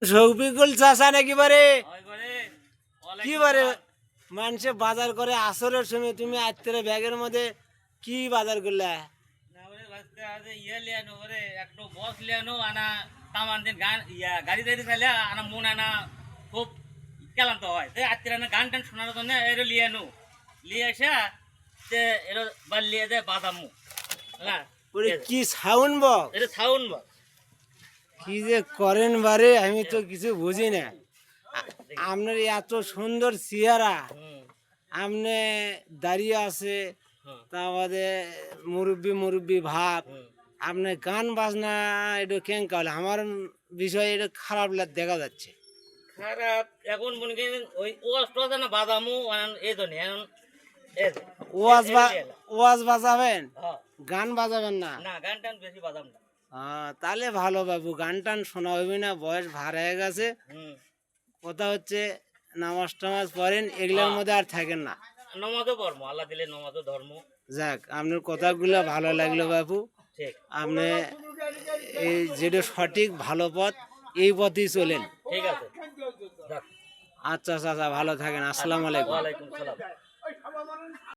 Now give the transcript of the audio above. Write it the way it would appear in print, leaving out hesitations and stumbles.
শফিকুল চাচা নাকি বারে ওই করে কি বারে মানুষে বাজার করে আসরের সময় তুমি আত্মীয় ব্যাগের মধ্যে কি বাজার করলে? না ওরে বাস্তে আছে ইয়ে লিয়ানো ওরে একটু বস লিয়ানো আনা তামান দিন গান ইয়া গাড়ি গাড়ি চাইলে আনা মন আনা খুব কেলান্ত হয় তো আত্মীয় না গান টান শোনার জন্য এর লিয়ানো লিয়ে আসা তে এর বাল লিয়ে দেয় বাদামু হ্যাঁ ওরে কি সাউন্ড বক্স এটা সাউন্ড বা কি যে করেন বারে আমি তো কিছু বুঝি না। আপনার এত সুন্দর চেহারা, আপনি দাঁড়িয়ে আছে, তা আমাদের মুরব্বী মুরব্বী ভাব, আপনি গান বাজনা এটা কেন কালে আমার বিষয়ে এটা খারাপ দেখা যাচ্ছে। খারাপ এখন মনে করেন ওই ওয়াজটা না বাদামু এই তো নেই এখন এই যে, ওয়াজ বাজাবেন, হ্যাঁ গান বাজাবেন না? না গান টান বেশি বাদাম না তাহলে ভালো বাবু, গান টান শোনা হইবে না, বয়স ভার হয়ে গেছে। কথা হচ্ছে নামাজ টামাজ পড়েন, এগুলোর মধ্যে আর থাকেন না। নমাজও ধর্ম আল্লাহ দিলে নমাজও ধর্ম। যাক, আপনার কথাগুলো ভালো লাগলো বাবু। ঠিক আপনি এই যেটা সঠিক ভালো পথ, এই পথেই চলেন। ঠিক আছে যাক। আচ্ছা চাচা, ভালো থাকেন। আসসালামু আলাইকুম। ওয়ালাইকুম সালাম।